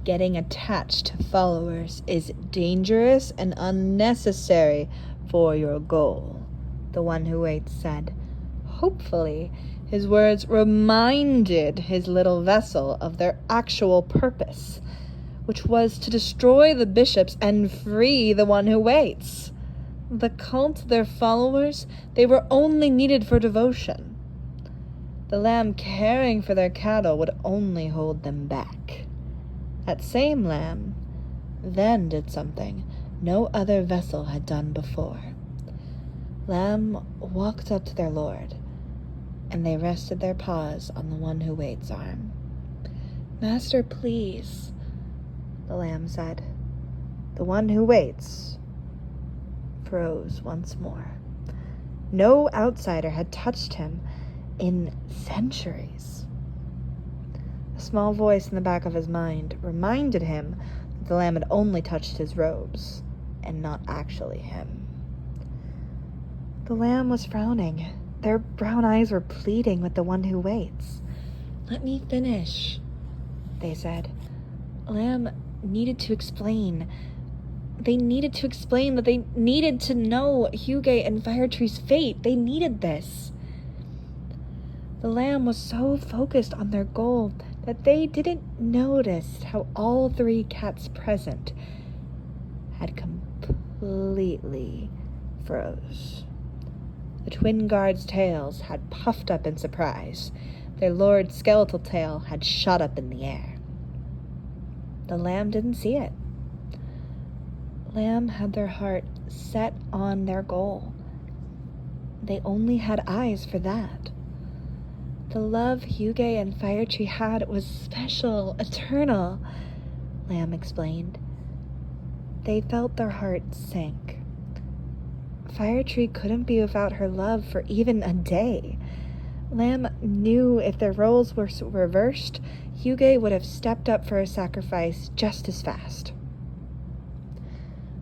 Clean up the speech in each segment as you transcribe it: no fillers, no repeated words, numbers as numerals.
Getting attached to followers is dangerous and unnecessary for your goal, the one who waits said. Hopefully, his words reminded his little vessel of their actual purpose, which was to destroy the bishops and free the one who waits. The cult, their followers, they were only needed for devotion. The lamb caring for their cattle would only hold them back. That same lamb then did something no other vessel had done before. Lamb walked up to their lord, and they rested their paws on the one who waits' arm. Master, please, the lamb said. The one who waits froze once more. No outsider had touched him in centuries. A small voice in the back of his mind reminded him that the lamb had only touched his robes, and not actually him. The lamb was frowning. Their brown eyes were pleading with the one who waits. Let me finish, they said. Lamb needed to explain. They needed to explain that they needed to know Hyuga and Firetree's fate. They needed this. The lamb was so focused on their goal that they didn't notice how all three cats present had completely froze. The twin guards' tails had puffed up in surprise. Their lord's skeletal tail had shot up in the air. The lamb didn't see it. Lamb had their heart set on their goal. They only had eyes for that. The love Hyuga and Firetree had was special, eternal, Lamb explained. They felt their hearts sink. Firetree couldn't be without her love for even a day. Lamb knew if their roles were reversed, Hyuga would have stepped up for a sacrifice just as fast.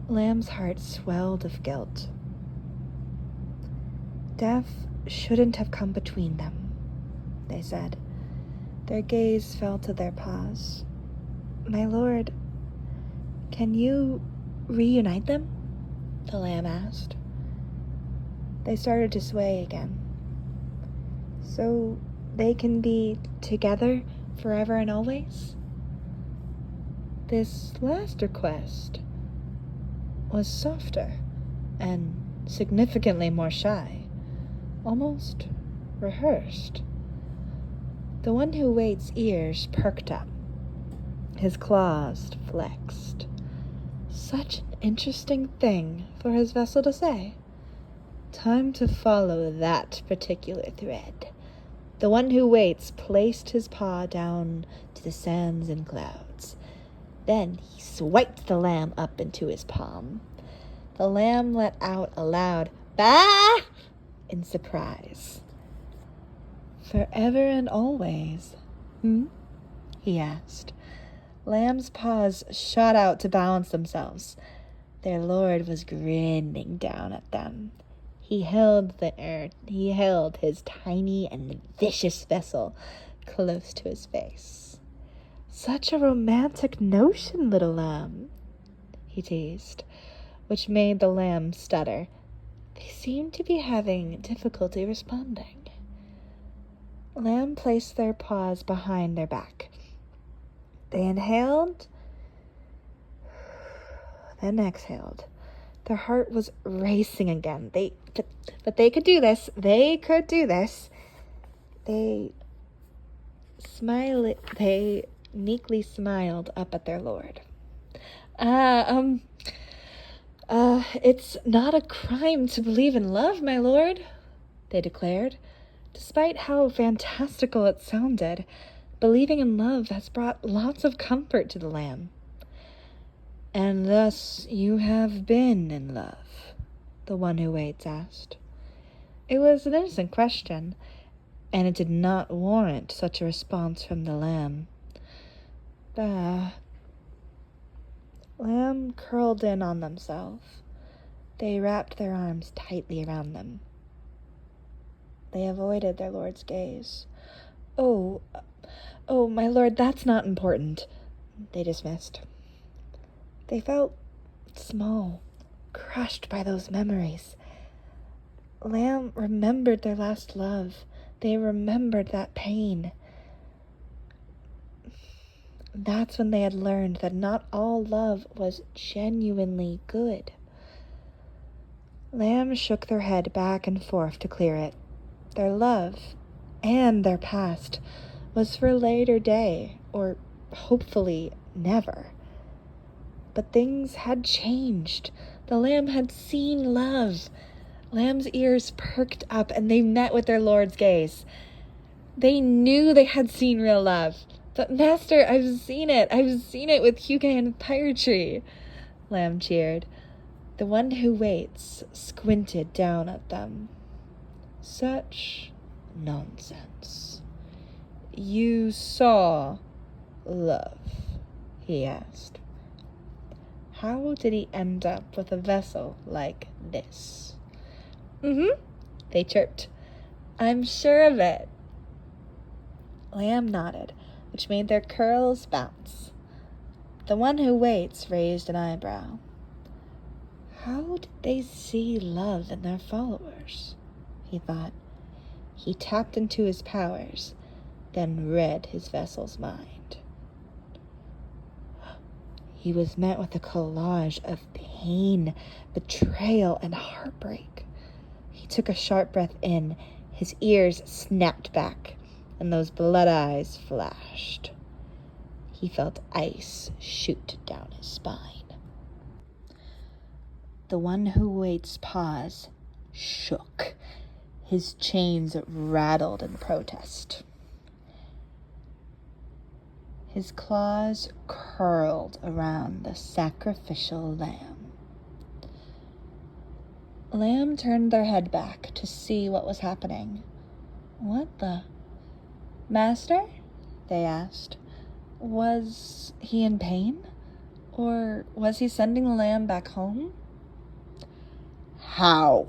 Lamb's heart swelled of guilt. Death shouldn't have come between them, they said. Their gaze fell to their paws. My lord, can you reunite them? The lamb asked. They started to sway again. So they can be together forever and always? This last request was softer and significantly more shy, almost rehearsed. The one who waits' ears perked up. His claws flexed. Such an interesting thing for his vessel to say. Time to follow that particular thread. The one who waits placed his paw down to the sands and clouds. Then he swiped the lamb up into his palm. The lamb let out a loud "Bah!" in surprise. Forever and always, he asked. Lamb's paws shot out to balance themselves. Their lord was grinning down at them. He held his tiny and vicious vessel close to his face. Such a romantic notion, little lamb, he teased, which made the lamb stutter. They seemed to be having difficulty responding. Lamb placed their paws behind their back. They inhaled, then exhaled. Their heart was racing again. But they could do this. They could do this. They meekly smiled up at their lord. It's not a crime to believe in love, my lord, they declared. Despite how fantastical it sounded, believing in love has brought lots of comfort to the lamb. And thus you have been in love, the one who waits asked. It was an innocent question, and it did not warrant such a response from the lamb. Lamb curled in on themselves. They wrapped their arms tightly around them. They avoided their lord's gaze. Oh, my lord, that's not important, they dismissed. They felt small, crushed by those memories. Lamb remembered their last love. They remembered that pain. That's when they had learned that not all love was genuinely good. Lamb shook their head back and forth to clear it. Their love and their past was for a later day, or hopefully never. But things had changed. The Lamb had seen love. Lamb's ears perked up and they met with their lord's gaze. They knew they had seen real love. But Master, I've seen it. I've seen it with Hugo and Pyre Tree. Lamb cheered. The one who waits squinted down at them. Such nonsense. You saw love, he asked. How did he end up with a vessel like this? They chirped. I'm sure of it. Lamb nodded, which made their curls bounce. The one who waits raised an eyebrow. How did they see love in their followers? He thought. He tapped into his powers, then read his vessel's mind. He was met with a collage of pain, betrayal, and heartbreak. He took a sharp breath in. His ears snapped back, and those blood eyes flashed. He felt ice shoot down his spine. The one who waits paws shook. His chains rattled in protest. His claws curled around the sacrificial lamb. Lamb turned their head back to see what was happening. What the? Master? They asked. Was he in pain? Or was he sending the lamb back home? How?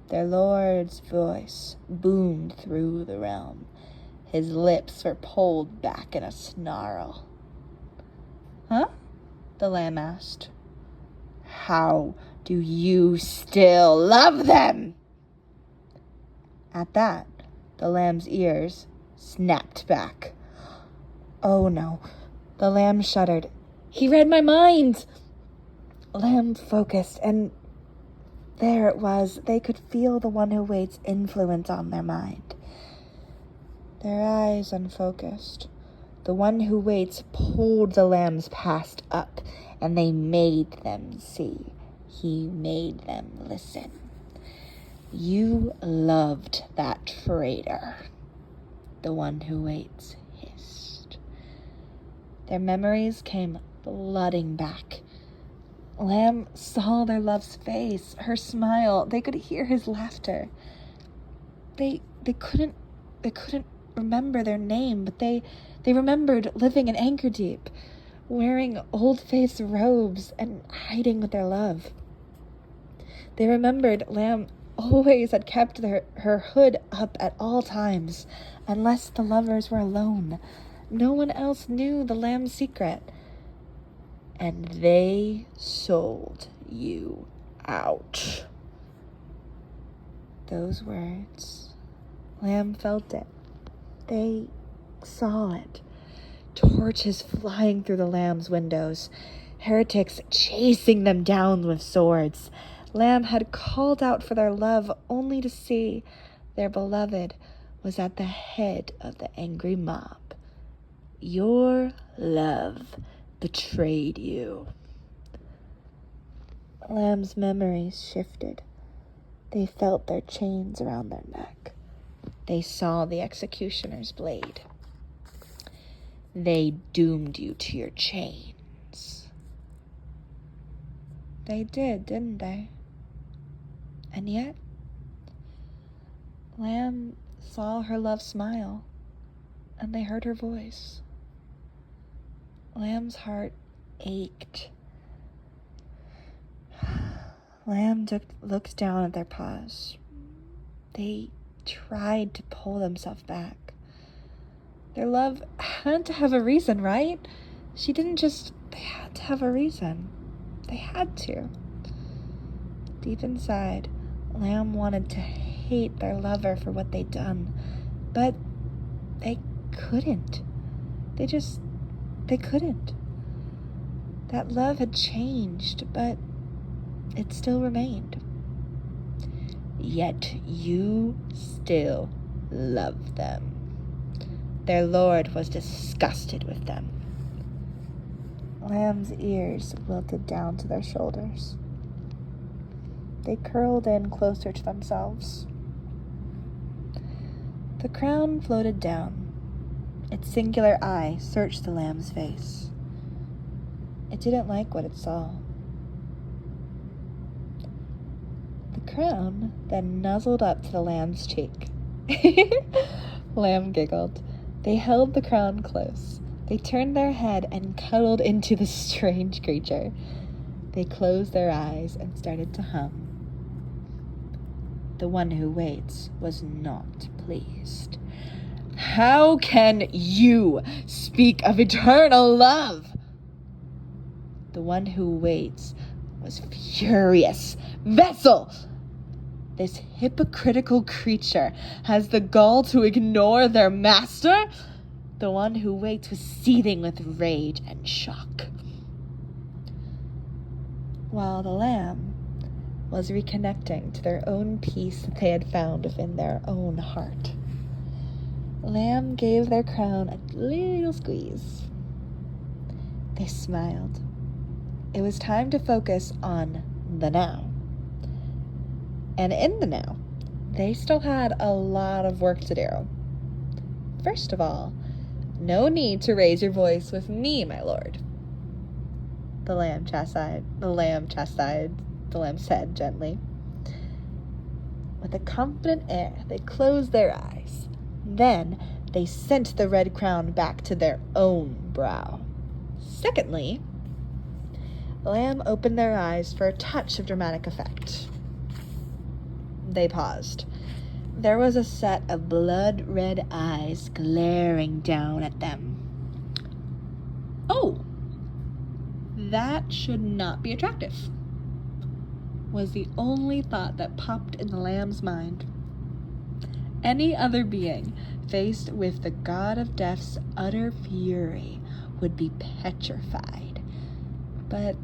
Their lord's voice boomed through the realm. His lips were pulled back in a snarl. Huh? The lamb asked. How do you still love them? At that, the lamb's ears snapped back. Oh no, the lamb shuddered. He read my mind! Lamb focused, and there it was. They could feel the one who waits influence on their mind. Their eyes unfocused. The one who waits pulled the lamb's past up, and they made them see. He made them listen. You loved that traitor. The one who waits hissed. Their memories came flooding back. Lamb saw their love's face, her smile. They could hear his laughter. They couldn't remember their name, but they remembered living in Anchor Deep, wearing old-faced robes and hiding with their love. They remembered Lamb always had kept her hood up at all times, unless the lovers were alone. No one else knew the Lamb's secret. And they sold you out. Those words, Lamb felt it. They saw it. Torches flying through the Lamb's windows. Heretics chasing them down with swords. Lamb had called out for their love only to see their beloved was at the head of the angry mob. Your love betrayed you. Lamb's memories shifted. They felt their chains around their neck. They saw the executioner's blade. They doomed you to your chains. They did, didn't they? And yet, Lamb saw her love smile, and they heard her voice. Lamb's heart ached. Lamb looked down at their paws. They tried to pull themselves back. Their love had to have a reason, right? She didn't just... They had to have a reason. They had to. Deep inside, Lamb wanted to hate their lover for what they'd done, but they couldn't. They couldn't. That love had changed, but it still remained. Yet you still love them. Their lord was disgusted with them. Lamb's ears wilted down to their shoulders. They curled in closer to themselves. The crown floated down. Its singular eye searched the lamb's face. It didn't like what it saw. The crown then nuzzled up to the lamb's cheek. Lamb giggled. They held the crown close. They turned their head and cuddled into the strange creature. They closed their eyes and started to hum. The one who waits was not pleased. How can you speak of eternal love? The one who waits was furious. Vessel! This hypocritical creature has the gall to ignore their master? The one who waits was seething with rage and shock. While the lamb was reconnecting to their own peace that they had found within their own heart, Lamb gave their crown a little squeeze. They smiled. It was time to focus on the now. And in the now, they still had a lot of work to do. First of all, no need to raise your voice with me, my lord. The lamb said gently. With a confident air, they closed their eyes. Then they sent the red crown back to their own brow. Secondly, the lamb opened their eyes for a touch of dramatic effect. They paused. There was a set of blood-red eyes glaring down at them. Oh, that should not be attractive, was the only thought that popped in the lamb's mind. Any other being faced with the god of death's utter fury would be petrified. But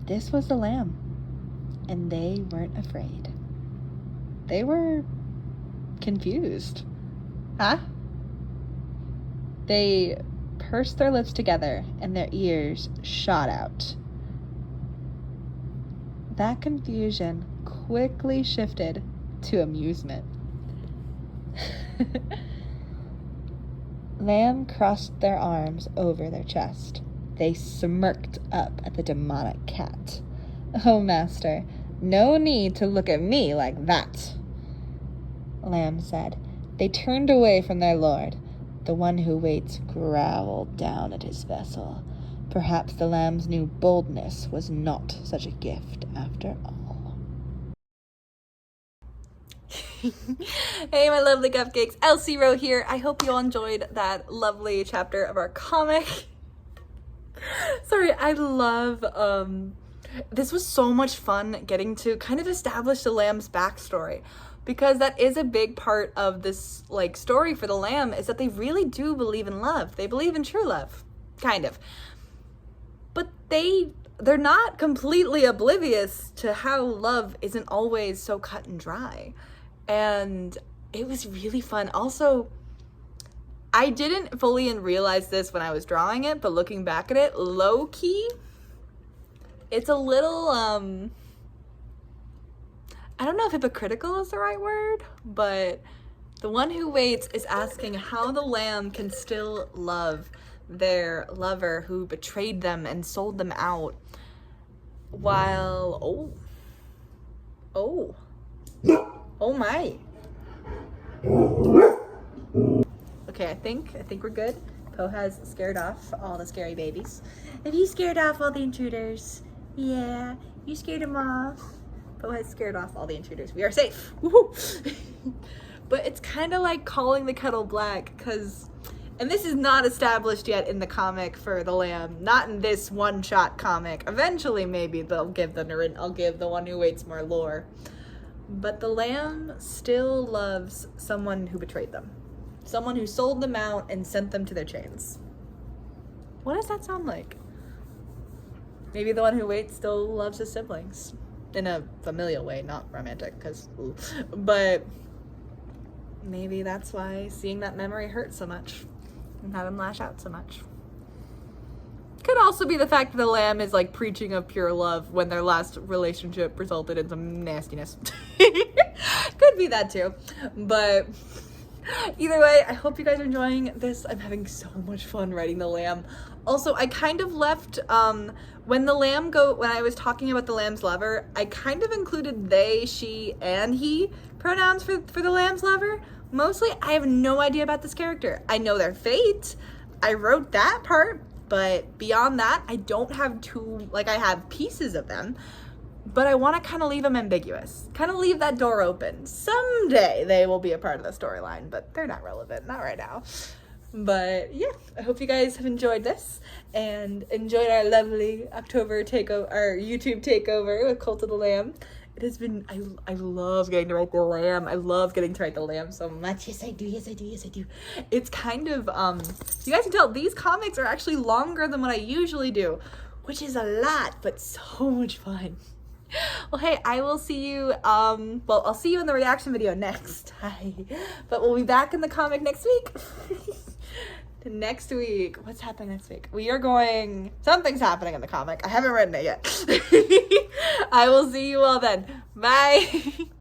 this was the lamb, and they weren't afraid. They were confused. Huh? They pursed their lips together, and their ears shot out. That confusion quickly shifted to amusement. Lamb crossed their arms over their chest. They smirked up at the demonic cat. Oh, master, no need to look at me like that, Lamb said. They turned away from their lord. The one who waits growled down at his vessel. Perhaps the lamb's new boldness was not such a gift after all. Hey, my lovely cupcakes, Elsie Rowe here. I hope you all enjoyed that lovely chapter of our comic. Sorry, I love, this was so much fun getting to kind of establish the lamb's backstory, because that is a big part of this, like, story for the lamb, is that they really do believe in love. They believe in true love, kind of. But they're not completely oblivious to how love isn't always so cut and dry. And it was really fun. Also, I didn't fully realize this when I was drawing it, but looking back at it, low-key, it's a little, I don't know if hypocritical is the right word, but the one who waits is asking how the lamb can still love their lover who betrayed them and sold them out, while, oh my. Okay, I think we're good. Poe has scared off all the scary babies. Have you scared off all the intruders? Yeah, you scared them off. Poe has scared off all the intruders. We are safe. Woohoo! But it's kind of like calling the kettle black, because And this is not established yet in the comic for the lamb. Not in this one-shot comic. Eventually, maybe I'll give the one who waits more lore. But the lamb still loves someone who betrayed them. Someone who sold them out and sent them to their chains. What does that sound like? Maybe the one who waits still loves his siblings. In a familial way, not romantic, but maybe that's why seeing that memory hurt so much and had him lash out so much. Could also be the fact that the lamb is like preaching of pure love when their last relationship resulted in some nastiness. Could be that too. But either way, I hope you guys are enjoying this. I'm having so much fun writing the lamb. Also, I kind of left, when I was talking about the lamb's lover, I kind of included they, she, and he pronouns for the lamb's lover. Mostly, I have no idea about this character. I know their fate. I wrote that part, but beyond that, I don't have I have pieces of them, but I want to kind of leave them ambiguous. Kind of leave that door open. Someday they will be a part of the storyline, but they're not relevant. Not right now. But yeah, I hope you guys have enjoyed this and enjoyed our lovely October takeover, our YouTube takeover with Cult of the Lamb. It has been, I love getting to write the lamb. I love getting to write the lamb so much. Yes, I do. Yes, I do. Yes, I do. It's kind of, you guys can tell these comics are actually longer than what I usually do, which is a lot, but so much fun. Well, hey, I will see you, I'll see you in the reaction video next. Hi. But we'll be back in the comic next week. Next week. What's happening next week? Something's happening in the comic. I haven't written it yet. I will see you all then. Bye.